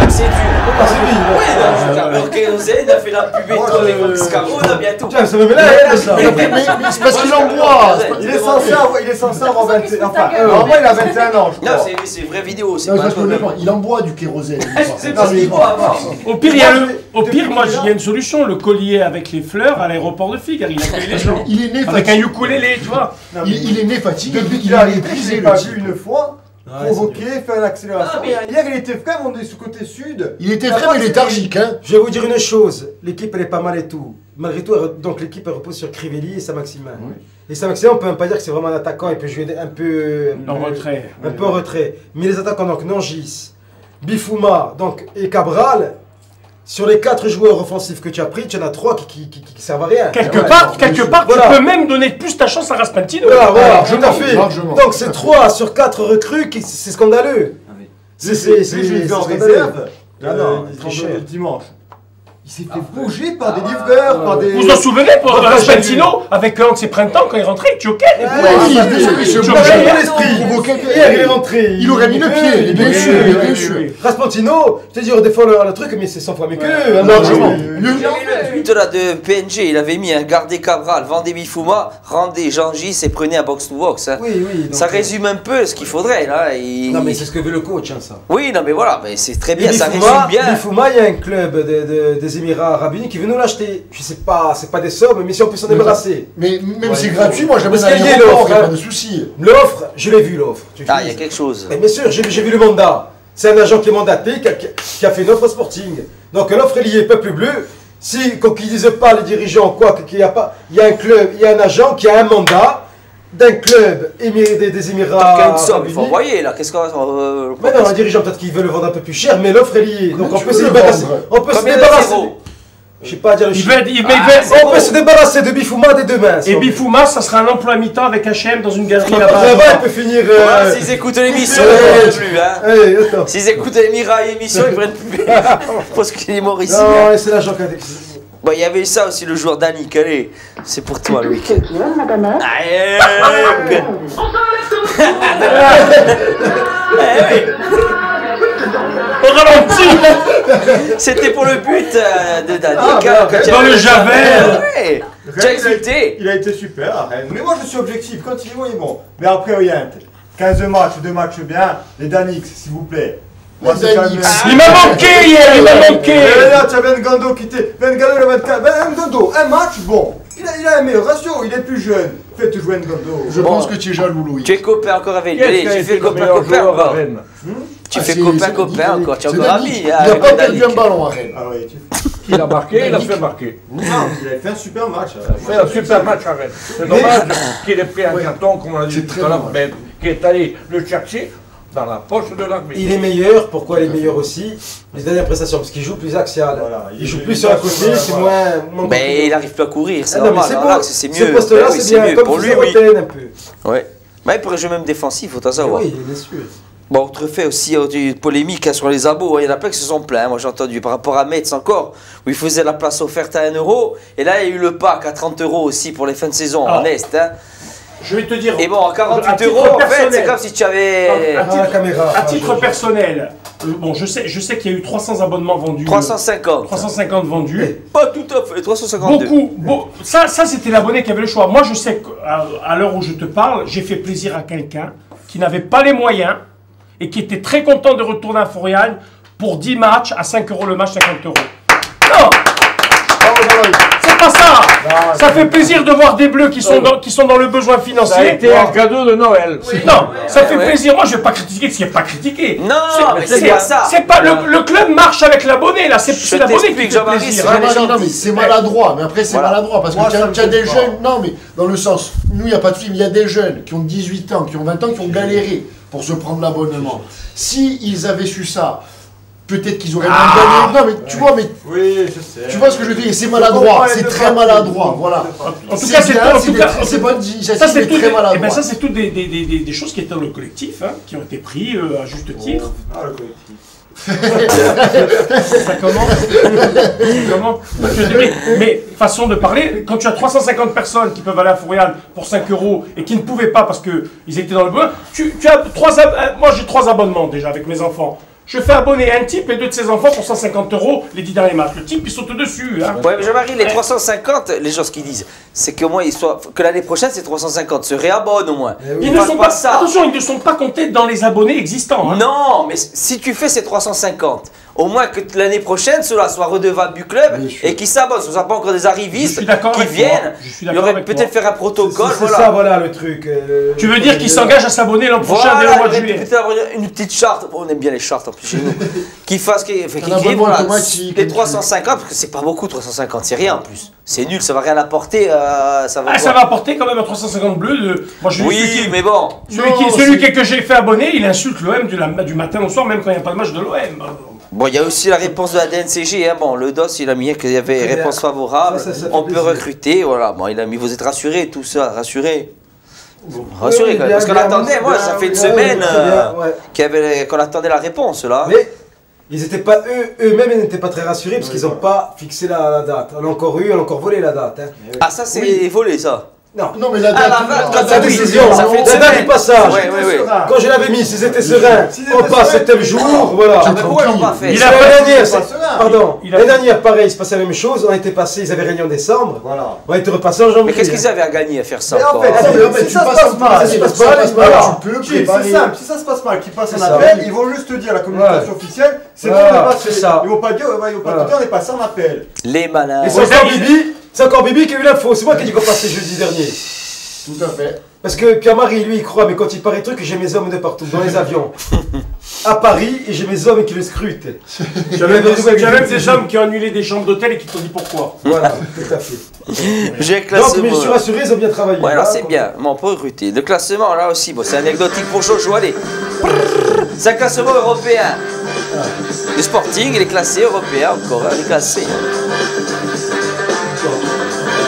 C'est dur. Oui, Kérosène a fait la pub et tout avec Max Caro, on a bientôt. Tiens, ça me met là, ça. Mais c'est parce qu'il en boit. Il est censé avoir 21 ans. Enfin, normalement il a 21 ans, je Non, crois. c'est une vraie vidéo. Il en boit du kérosène. C'est parce qu'il boit avant. Au pire, moi, il y a une solution. Le collier avec les fleurs à l'aéroport de Figaro. Il accueille les gens. Il est né avec un ukulélé, tu vois. Il est né fatigué. Depuis qu'il a épuisé, il a vu une fois. Provoquer, faire une accélération. Hier, il était frais, on est sous côté sud. Il était frais, mais léthargique. Hein. Je vais vous dire une chose, l'équipe elle est pas mal et tout. Malgré tout, donc l'équipe repose sur Crivelli et Saint-Maximin. Oui. Et Saint-Maximin, on peut même pas dire que c'est vraiment un attaquant, il peut jouer un peu en retrait. Un peu en retrait. Mais les attaquants, donc Nangis, Bifouma donc, et Cabral, sur les 4 joueurs offensifs que tu as pris, tu en as 3 qui servent à rien. Quelque part, voilà. Tu peux même donner plus ta chance à Raspantino. Voilà, tout à fait. Donc c'est 3 sur 4 recrues, c'est scandaleux. C'est en réserve. Dimanche. Il s'est fait bouger par des livreurs, par des... Vous vous en souvenez pour Raspantino, avec un de ses printemps, quand il rentrait, Choquet. Il est rentré. Il aurait mis le pied, bien sûr. Raspantino, je te dis, des fois le truc, mais c'est 100 fois mieux que largement. Le but là de PNG, il avait mis un gardé Cabral, vendez Bifouma, rendez Jean-Gis et prenez un box-to-box. Hein. Oui. Ça résume un peu ce qu'il faudrait là. Non mais c'est ce que veut le coach, hein, ça. Oui, non mais voilà, mais c'est très bien, ça résume bien. Bifouma, il y a un club des Émirats Arabes Unis qui veut nous l'acheter. Je sais pas, c'est pas des sommes, mais si on peut s'en débarrasser. Mais même c'est gratuit, moi j'aime bien l'offre, il n'y a pas de souci. L'offre, je l'ai vu l'offre. Ah, il y a quelque chose. Mais bien sûr, j'ai vu le mandat. C'est un agent qui est mandaté, qui a fait une offre au Sporting. Donc l'offre est liée Peuple Bleu. Si, quand ils disent pas les dirigeants, qu'il y a pas, il y a un club, il y a un agent qui a un mandat d'un club des Émirats. Il faut envoyer là, qu'est-ce qu'on va. Mais non, un dirigeant peut-être qu'il veut le vendre un peu plus cher, mais l'offre est liée. Donc on peut se débarrasser. Je sais pas dire le chiffre. On peut se débarrasser de Bifouma des deux mains. Et Bifouma, ça sera un emploi à mi-temps avec H&M dans une galerie là-bas. Là-bas, il peut finir. Voilà, s'ils écoutent l'émission, ils ne prennent plus. Hein. S'ils écoutent l'émission, ils ne prennent plus. Parce qu'il est mort ici. Non, c'est l'agent qui a décidé. Bon, il y avait ça aussi le joueur Danick. Allez, c'est pour toi, Loïc. Au ralenti. C'était pour le but de Danick. Dans le Javert. Tu as exulté. Il a été super à Rennes. Mais moi je suis objectif, quand il est bon, il est bon. Mais après, regarde, 15 matchs, 2 matchs bien. Les Danick, s'il vous plaît. Moi, c'est quand même... Il m'a manqué hier, il m'a manqué. Là, tu as Ben Gando qui était. Ben Gando, le 24. Ben Gando, un match, bon. Il a un meilleur ratio, il est plus jeune. Faites jouer Ben Gando. Je pense que tu es jaloux, Louis. Tu es copain encore avec lui. Allez, tu fais copain encore. Tu fais copain encore. Tu es encore ami. Il n'a pas perdu un ballon à Rennes. Ah oui, Il a marqué, il a fait marquer. Non, il a fait un super match. Il a fait un super match à Rennes. C'est dommage qu'il ait pris un carton, comme on l'a dit tout à l'heure, mais qui est allé le chercher dans la poche de l'arbitre. Il est meilleur, pourquoi il est meilleur aussi? Les dernières prestations, parce qu'il joue plus axial. Voilà, il joue plus sur la côté, c'est moins. Mais il n'arrive plus à courir, c'est normal. C'est mieux. Ce poste-là, c'est bien, comme pour lui, oui. Un peu. Ouais. Mais il pourrait jouer même défensif, faut t'en savoir. Oui, bien sûr. Bon, autre fait aussi, une polémique sur les abos. Il y en a plein qui se sont plaints. Moi, j'ai entendu par rapport à Metz encore, où il faisait la place offerte à 1 €. Et là, il y a eu le pack à 30 € aussi pour les fins de saison en Est. Hein. Je vais te dire. Et bon, à 48 €, en fait, c'est comme si tu avais. À titre personnel, bon, je sais qu'il y a eu 300 abonnements vendus. 350. 350 vendus. Pas tout à fait, 352. Ça c'était l'abonné qui avait le choix. Moi, je sais qu'à l'heure où je te parle, j'ai fait plaisir à quelqu'un qui n'avait pas les moyens et qui était très content de retourner à Forial pour 10 matchs à 5 € le match, 50 €. Non! C'est pas ça! Ça fait plaisir de voir des Bleus qui sont dans le besoin financier. Ça a été un cadeau de Noël. Non, ça fait plaisir. Moi, je vais pas critiquer ce qui n'est pas critiqué. Non, mais c'est pas ça. C'est pas le club marche avec l'abonné là. C'est l'abonné qui fait plaisir. Non, mais c'est maladroit. Mais après, c'est maladroit parce que tu as des jeunes. Non, mais dans le sens, nous, il n'y a pas de film. Il y a des jeunes qui ont 18 ans, qui ont 20 ans, qui ont galéré pour se prendre l'abonnement. Si ils avaient su ça, peut-être qu'ils auraient même gagné. Non, mais tu vois, mais. Oui, je sais. Tu vois ce que je veux dire? C'est maladroit. C'est très maladroit. Voilà. En tout cas, c'est pas une initiative, mais très maladroit. Ça, c'est toutes des choses qui étaient dans le collectif, hein, qui ont été pris à juste titre. Ah, le collectif. Ça comment mais façon de parler, quand tu as 350 personnes qui peuvent aller à Forial pour 5 € et qui ne pouvaient pas parce qu'ils étaient dans le besoin, tu as moi j'ai 3 abonnements déjà avec mes enfants. Je fais abonner un type et 2 de ses enfants pour 150 € les 10 derniers matchs. Le type, il saute dessus. Hein. Ouais, mais Jean-Marie, les 350, les gens, ce qu'ils disent, c'est qu'au moins, que l'année prochaine, ces 350 se réabonnent au moins. Ils ne sont pas ça. Attention, ils ne sont pas comptés dans les abonnés existants. Hein. Non, mais si tu fais ces 350, au moins que l'année prochaine, cela soit redevable du club et qu'ils s'abonnent. Ce ne sont pas encore des arrivistes qui viennent. Il aurait peut-être faire un protocole. C'est ça, voilà le truc. Tu veux dire qu'ils s'engagent à s'abonner l'an prochain dès le mois de juillet? Une petite charte, on aime bien les chartes en plus chez nous, qui fasse, qui voilà, les 350, parce que c'est pas beaucoup 350, c'est rien en plus. C'est nul, ça va rien apporter. Ça va apporter quand même un 350 bleus. Moi, oui, mais bon. Celui que j'ai fait abonner, il insulte l'OM du matin au soir, même quand il n'y a pas de match de l'OM. Bon, il y a aussi la réponse de la DNCG. Hein. Bon, le DOS, il a mis qu'il y avait réponse favorable. Ça on peut recruter, voilà. Bon, il a mis, vous êtes rassurés, tout ça, rassurés. Rassurés, quand même. Parce qu'on attendait, moi, ça fait une semaine qu'on attendait la réponse, là. Mais ils n'étaient pas, eux-mêmes, ils n'étaient pas très rassurés parce qu'ils n'ont pas fixé la date. On a encore volé la date. Hein. Ah, ça, c'est volé, ça. Non, mais la date, la décision, ça fait la date du passage. Ouais. Quand je l'avais mis, s'ils étaient sereins, on passe tel jour, voilà. Pourquoi ils l'ont pas fait? L'année dernière, pareil, il se passait la même chose. On était passé, ils avaient réuni en décembre. Voilà. On était repassé en janvier. Mais qu'est-ce qu'ils avaient à gagner à faire ça? En fait, si ça se passe mal, c'est simple. Si ça se passe mal, qu'ils passent un appel, ils vont juste te dire la communication officielle. C'est ça. Ils vont pas dire, on est passé en appel. Les malins. Et c'est encore Bibi qui a eu l'info. C'est moi qui ai dit qu'on passait jeudi dernier. Tout à fait. Parce que Pierre-Marie, lui, il croit, mais quand il paraît truc, j'ai mes hommes de partout, dans les avions. À Paris, et j'ai mes hommes qui le scrutent. Tu as même des hommes qui ont annulé des chambres d'hôtel et qui t'ont dit pourquoi. Voilà, tout à fait. J'ai classé. Donc, mais je suis rassuré, ils ont bien travaillé. Ouais, là, c'est bien. Bon, on peut recruter. Le classement, là aussi, bon, c'est anecdotique pour Jojo. Allez. C'est un classement européen. Le Sporting, il est classé européen encore, il est classé.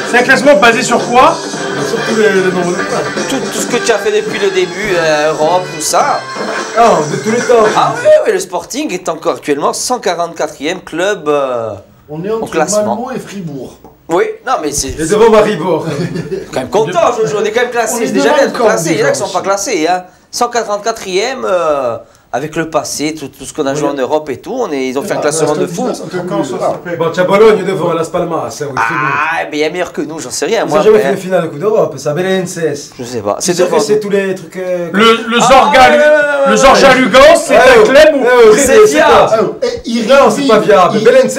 C'est un classement basé sur quoi? Sur tous les nombres de points. Tout ce que tu as fait depuis le début, Europe, tout ça. Ah, de tous les temps. Ah oui, le Sporting est encore actuellement 144e club on est au entre classement. Malmo et Fribourg. Oui, non mais c'est... Et devant Maribor. Quand même content, Jojo, on est quand même classé. C'est déjà bien d'être classé, il y en a qui ne sont pas classés. Hein. 144e, avec le passé, tout ce qu'on a joué en Europe et tout, ils ont fait un classement de fou. Bon, tu as Bologne devant Las Palmas. Ah, mais il y a meilleur que nous, j'en sais rien. Ils n'ont jamais fait une finale de Coupe d'Europe, c'est à Belenenses. Je sais pas. C'est tous les trucs. Le Zorja Lugan, c'est un club où c'est viable. Non, c'est pas viable. Belenenses.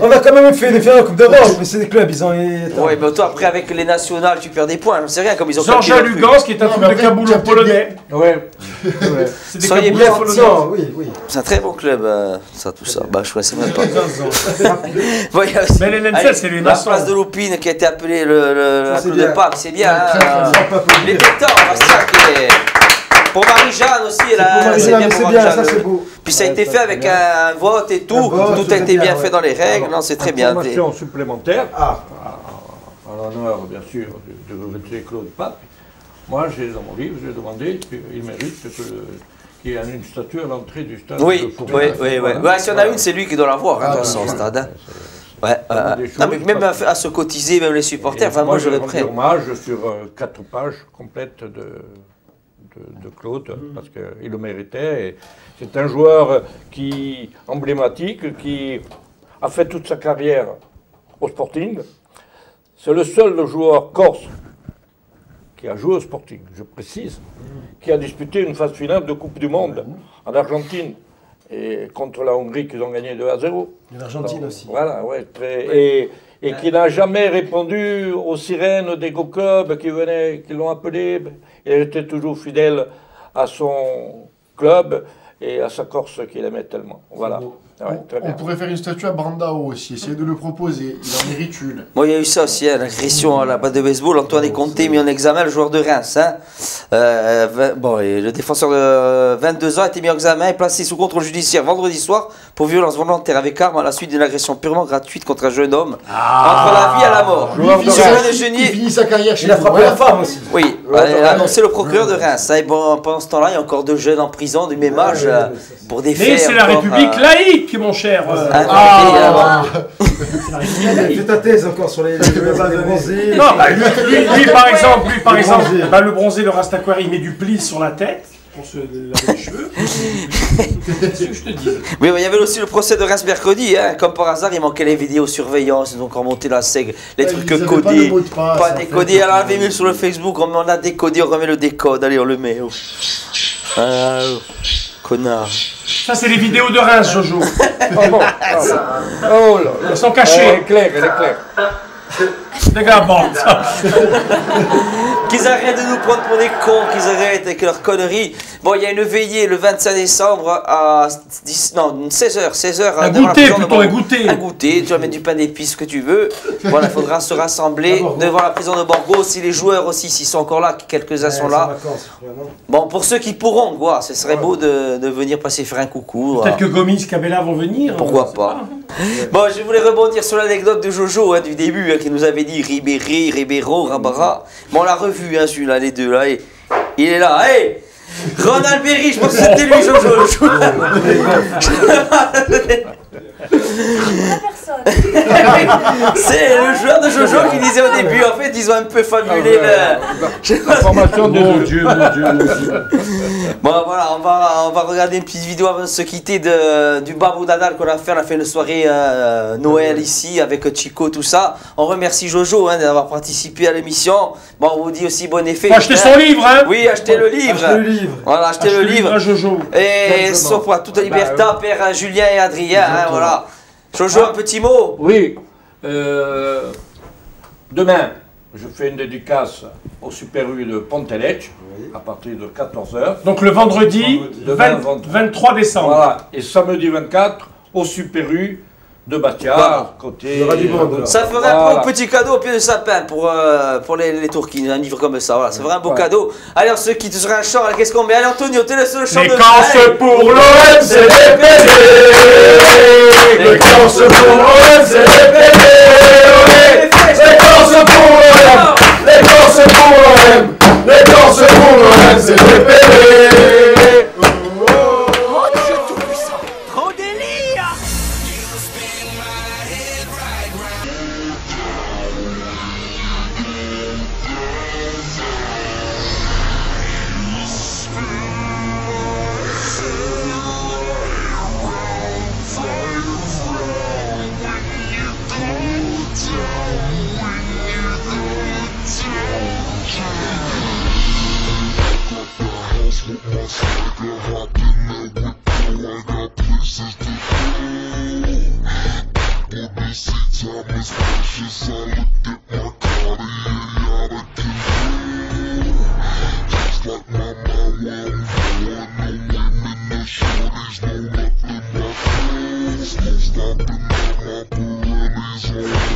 On a quand même fait des finales de Coupe d'Europe, mais c'est des clubs, ils ont. Oui, mais toi, après, avec les nationales, tu perds des points, j'en sais rien, comme ils ont. Zorja Lugansk, qui est un club de Kaboul polonais. Ouais. C'est des Soyez Kaboulois bien, polonais. Oui. C'est un très bon club, ça, tout ça. Bah, je connaissais même pas. Mais les Lenses, c'est les La maçons. place de Lopine qui a été appelée la c'est Coupe de bien. Pâques, c'est bien. Il était temps, Bastien, qui est. Pour Marie-Jeanne aussi, c'est bien pour ça Marie-Jeanne. c'est beau. Puis ça a été fait avec un vote et tout. Tout a été bien fait dans les règles. Non, c'est très bien. Information supplémentaire, à l'honneur bien sûr de M. Claude Pape. Moi, dans mon livre, j'ai demandé qu'il mérite qu'il y ait une statue à l'entrée du stade. Oui. Si on a une, c'est lui qui doit l'avoir dans son stade. Hein. Non, mais même à se cotiser, même les supporters, enfin, moi je le prends. Hommage sur 4 pages complètes de Claude, parce qu'il le méritait. C'est un joueur emblématique, qui a fait toute sa carrière au Sporting. C'est le seul joueur corse qui a joué au Sporting, je précise, qui a disputé une phase finale de Coupe du Monde en Argentine, et contre la Hongrie qu'ils ont gagné 2-0. L'Argentine aussi. Voilà, ouais, et qui n'a jamais répondu aux sirènes des Go Clubs qui l'ont appelé. Il était toujours fidèle à son club et à sa Corse qu'il aimait tellement. Voilà. Ouais, on pourrait faire une statue à Brandao aussi, essayer de le proposer, il en mérite une. Bon, il y a eu ça aussi, hein, l'agression à la balle de baseball. Antoine Conté mis en examen, le joueur de Reims. Hein. Et le défenseur de 22 ans a été mis en examen et placé sous contrôle judiciaire vendredi soir pour violence volontaire avec arme à la suite d'une agression purement gratuite contre un jeune homme. Entre la vie et la mort. Il finit sa carrière chez Il a frappé la femme aussi. Oui, a annoncé le procureur de Reims. Et bon, pendant ce temps-là, il y a encore 2 jeunes en prison du même âge pour des faits. Mais c'est la République laïque, mon cher. Fais ta thèse encore sur les bronzés. Non, lui par exemple, le bronzé, le Rastaquari, il met du pli sur la tête pour se laver les cheveux. C'est ce que je te dis. Oui, il y avait aussi le procès de Reims mercredi. Hein. Comme par hasard, il manquait les vidéosurveillance. Ils ont encore monté la sègue. Les trucs codés. Pas décodés. Elle avait mis sur le Facebook. On a décodé, on remet le décode. Allez, on le met. Connard. Ça, c'est les vidéos de Reims, Jojo. Oh là, elles sont cachées. Elle est claire. Les gars, bon. Qu'ils arrêtent de nous prendre pour des cons, qu'ils arrêtent avec leurs conneries. Bon, il y a une veillée le 25 décembre à 16h. Un goûter, plutôt un goûter. Un goûter, tu vas mettre du pain d'épices, ce que tu veux. Voilà, il faudra se rassembler devant la prison de Borgo. Si les joueurs aussi, s'ils sont encore là, quelques-uns sont là. Bon, pour ceux qui pourront, quoi, ce serait beau de venir passer faire un coucou. Peut-être que Gomis, Cabella vont venir. Pourquoi pas. Bon, je voulais rebondir sur l'anecdote de Jojo du début, qui nous avait dit Ribeiro, Rabara. Bon, on l'a revu, celui-là, les deux, là. Et il est là, hey, Ronald Berry, je pense que c'était lui, Jojo. C'est le joueur de Jojo qui disait au début, en fait, ils ont un peu fabulé la formation de mon Dieu. Bon, voilà, on va regarder une petite vidéo avant de se quitter du Babou Nadal qu'on a fait. On a fait une soirée Noël ici avec Chico, tout ça. On remercie Jojo d'avoir participé à l'émission. Bon, on vous dit aussi bon effet. Faut acheter son livre, hein. Oui, achetez le livre. Voilà, achetez le livre. Jojo. Et sauf quoi, toute liberté, Père Julien et Adrien, voilà. Jojo, un petit mot. Oui. Demain, je fais une dédicace au Super U de Ponteletch à partir de 14h. Donc le vendredi 23 décembre. Voilà. Et samedi 24 au Super U de Bastia, Voilà. côté. Il y aura du monde, là. Ça ferait un beau petit cadeau au pied du sapin pour les Tourquines, un livre comme ça. Voilà, ça ferait un beau cadeau. Allez, on se quitte sur un chant. Qu'est-ce qu'on met? Allez, Antonio, t'es le seul chant de. Les cances pour l'OM, c'est les PD. Les cances pour l'OM, c'est les PD. Les cances pour l'OM, les cances pour l'OM, les cances pour l'OM, c'est les PD. Stopping at my Pirelli's on